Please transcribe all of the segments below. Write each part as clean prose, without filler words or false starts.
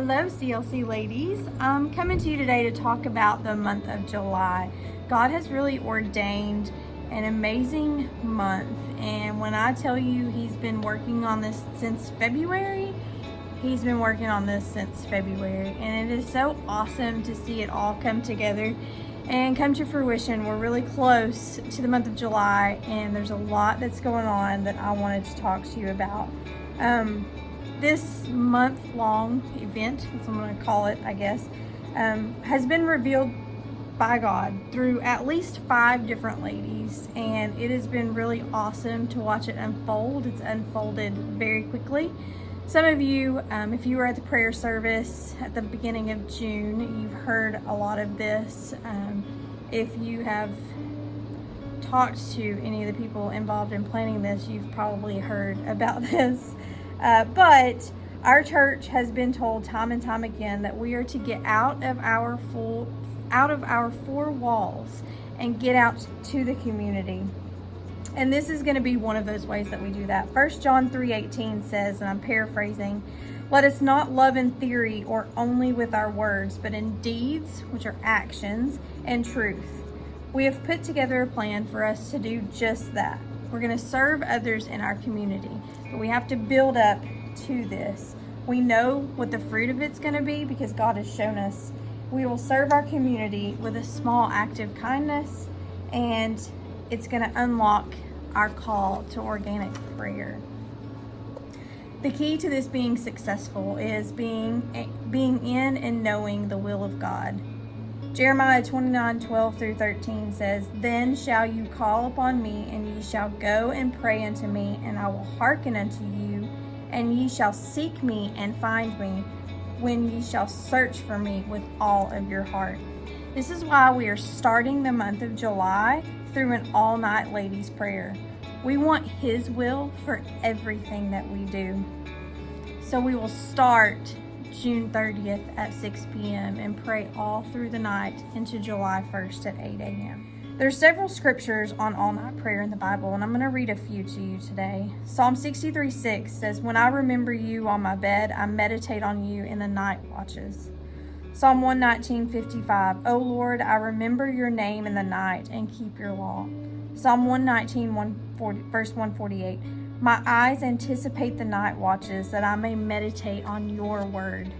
Hello, CLC ladies. I'm coming to you today to talk about the month of July. God has really ordained an amazing month, and when I tell you He's been working on this since February, He's been working on this since February, and it is so awesome to see it all come together and come to fruition. We're really close to the month of July, and there's a lot that's going on that I wanted to talk to you about. This month-long event, that's what I'm going to call it, I guess, has been revealed by God through at least 5 different ladies, and it has been really awesome to watch it unfold. It's unfolded very quickly. Some of you, if you were at the prayer service at the beginning of June, you've heard a lot of this. If you have talked to any of the people involved in planning this, you've probably heard about this. But our church has been told time and time again that we are to get out of our 4 walls and get out to the community. And this is going to be one of those ways that we do that. 1 John 3:18 says, and I'm paraphrasing, "Let us not love in theory or only with our words, but in deeds, which are actions, and truth." We have put together a plan for us to do just that. We're going to serve others in our community, but we have to build up to this. We know what the fruit of it's going to be because God has shown us. We will serve our community with a small act of kindness, and it's going to unlock our call to organic prayer. The key to this being successful is being in and knowing the will of God. Jeremiah 29:12-13 says, "Then shall you call upon me, and ye shall go and pray unto me, and I will hearken unto you, and ye shall seek me and find me, when ye shall search for me with all of your heart." This is why we are starting the month of July through an all-night ladies' prayer. We want His will for everything that we do. So we will start June 30th at 6 p.m. and pray all through the night into July 1st at 8 a.m. There's several scriptures on all-night prayer in the Bible, and I'm going to read a few to you today. Psalm 63:6 says, "When I remember you on my bed, I meditate on you in the night watches." Psalm 119:55, "O Lord, I remember your name in the night and keep your law." Psalm 119, verse 148, "My eyes anticipate the night watches, that I may meditate on your word."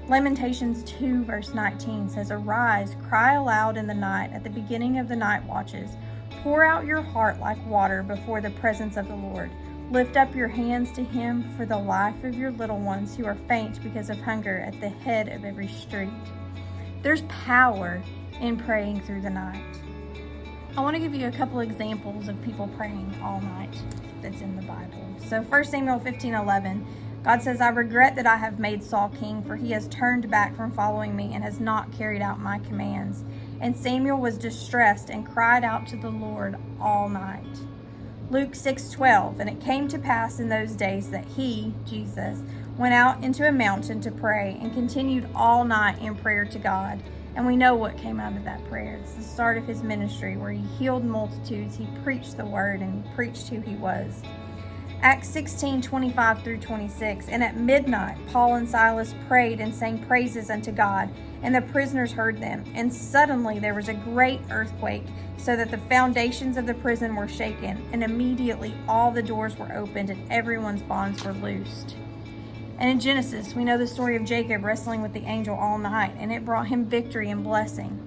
Lamentations 2, verse 19 says, "Arise, cry aloud in the night, at the beginning of the night watches. Pour out your heart like water before the presence of the Lord. Lift up your hands to Him for the life of your little ones who are faint because of hunger at the head of every street." There's power in praying through the night. I want to give you a couple examples of people praying all night that's in the Bible. So 1 Samuel 15:11, God says, "I regret that I have made Saul king, for he has turned back from following me and has not carried out my commands. And Samuel was distressed and cried out to the Lord all night." Luke 6:12, "And it came to pass in those days that he," Jesus, "went out into a mountain to pray and continued all night in prayer to God." And we know what came out of that prayer. It's the start of his ministry, where he healed multitudes, he preached the word, and he preached who he was. Acts 16:25-26, "And at midnight Paul and Silas prayed and sang praises unto God, and the prisoners heard them. And suddenly there was a great earthquake, so that the foundations of the prison were shaken, and immediately all the doors were opened, and everyone's bonds were loosed." And in Genesis, we know the story of Jacob wrestling with the angel all night, and it brought him victory and blessing.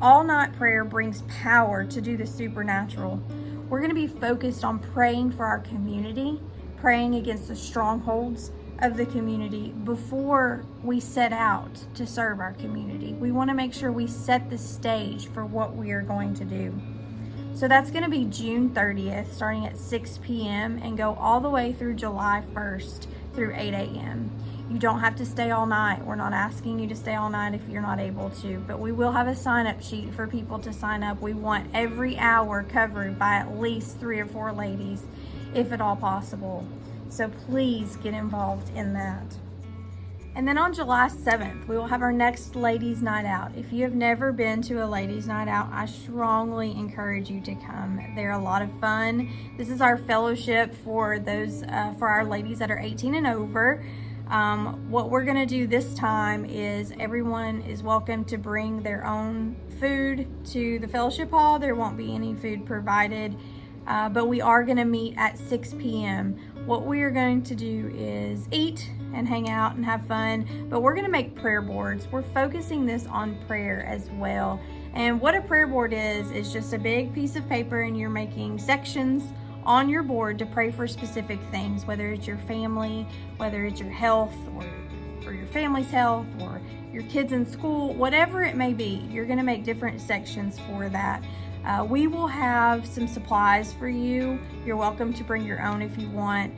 All-night prayer brings power to do the supernatural. We're going to be focused on praying for our community, praying against the strongholds of the community before we set out to serve our community. We want to make sure we set the stage for what we are going to do. So that's going to be June 30th, starting at 6 p.m. and go all the way through July 1st through 8 a.m. You don't have to stay all night. We're not asking you to stay all night if you're not able to, but we will have a sign-up sheet for people to sign up. We want every hour covered by at least 3 or 4 ladies, if at all possible. So please get involved in that. And then on July 7th, we will have our next ladies' night out. If you have never been to a ladies' night out, I strongly encourage you to come. They're a lot of fun. This is our fellowship for those, for our ladies that are 18 and over. What we're gonna do this time is everyone is welcome to bring their own food to the fellowship hall. There won't be any food provided, but we are gonna meet at 6 p.m. What we are going to do is eat and hang out and have fun, but we're gonna make prayer boards. We're focusing this on prayer as well. And what a prayer board is just a big piece of paper, and you're making sections on your board to pray for specific things, whether it's your family, whether it's your health, or for your family's health, or your kids in school, whatever it may be. You're gonna make different sections for that. We will have some supplies for you. You're welcome to bring your own if you want.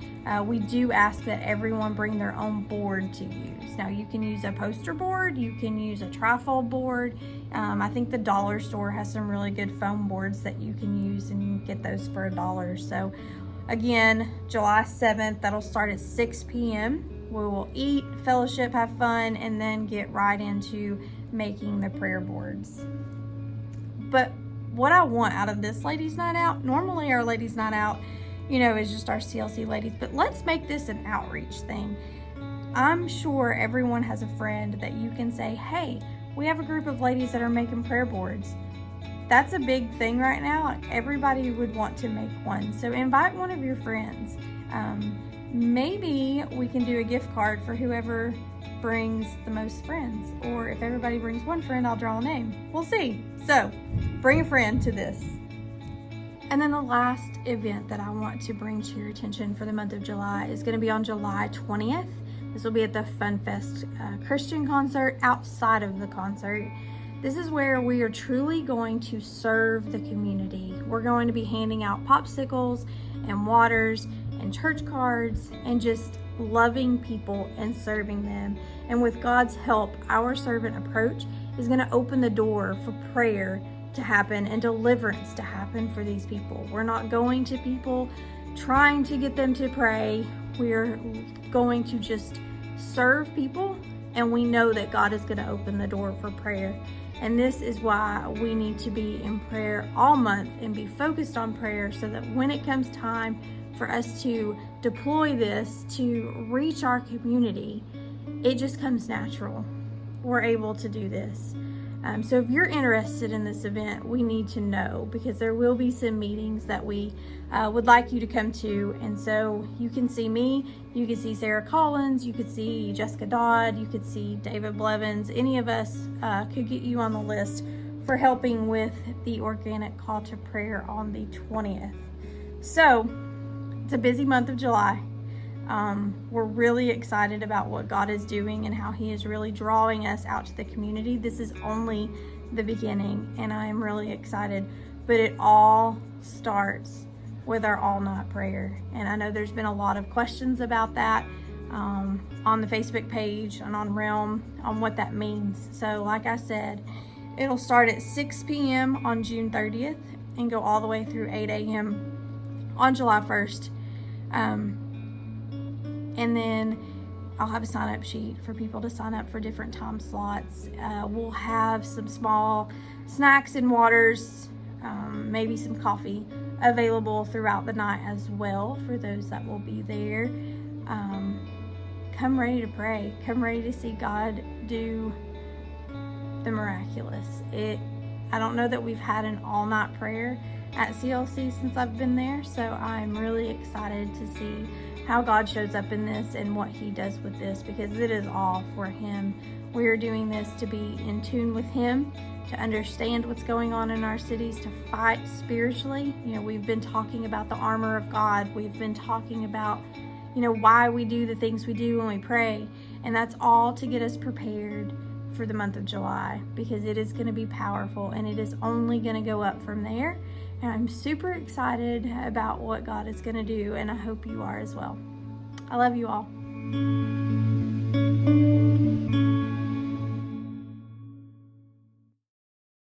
We do ask that everyone bring their own board to use. Now, you can use a poster board, you can use a trifold board. I think the dollar store has some really good foam boards that you can use, and you can get those for $1. So again, July 7th, that'll start at 6 p.m. We will eat, fellowship, have fun, and then get right into making the prayer boards. But what I want out of this ladies' night out, normally our ladies' night out, is just our CLC ladies, but let's make this an outreach thing. I'm sure everyone has a friend that you can say, hey, we have a group of ladies that are making prayer boards. That's a big thing right now. Everybody would want to make one. So invite one of your friends. Maybe we can do a gift card for whoever brings the most friends. Or if everybody brings one friend, I'll draw a name. We'll see. So bring a friend to this. And then the last event that I want to bring to your attention for the month of July is going to be on July 20th. This will be at the Fun Fest Christian concert. Outside of the concert, this is where we are truly going to serve the community. We're going to be handing out popsicles and waters and church cards and just loving people and serving them. And with God's help, our servant approach is going to open the door for prayer to happen and deliverance to happen for these people. We're not going to people trying to get them to pray. We're going to just serve people, and we know that God is going to open the door for prayer. And this is why we need to be in prayer all month and be focused on prayer, so that when it comes time for us to deploy this to reach our community, it just comes natural. We're able to do this. So if you're interested in this event, we need to know, because there will be some meetings that we would like you to come to. And so you can see me, you can see Sarah Collins, you could see Jessica Dodd, you could see David Blevins. Any of us could get you on the list for helping with the organic call to prayer on the 20th. So it's a busy month of July. We're really excited about what God is doing and how He is really drawing us out to the community. This is only the beginning, and I'm really excited. But it all starts with our all-night prayer. And I know there's been a lot of questions about that on the Facebook page and on Realm on what that means. So like I said, it'll start at 6 p.m. on June 30th and go all the way through 8 a.m. on July 1st. And then I'll have a sign-up sheet for people to sign up for different time slots. We'll have some small snacks and waters, maybe some coffee available throughout the night as well for those that will be there. Come ready to pray. Come ready to see God do the miraculous. I don't know that we've had an all-night prayer at CLC since I've been there, so I'm really excited to see how God shows up in this and what He does with this, because it is all for Him. We are doing this to be in tune with Him, to understand what's going on in our cities, to fight spiritually. We've been talking about the armor of God. We've been talking about, why we do the things we do when we pray. And that's all to get us prepared for the month of July, because it is going to be powerful and it is only going to go up from there. And I'm super excited about what God is going to do, and I hope you are as well. I love you all.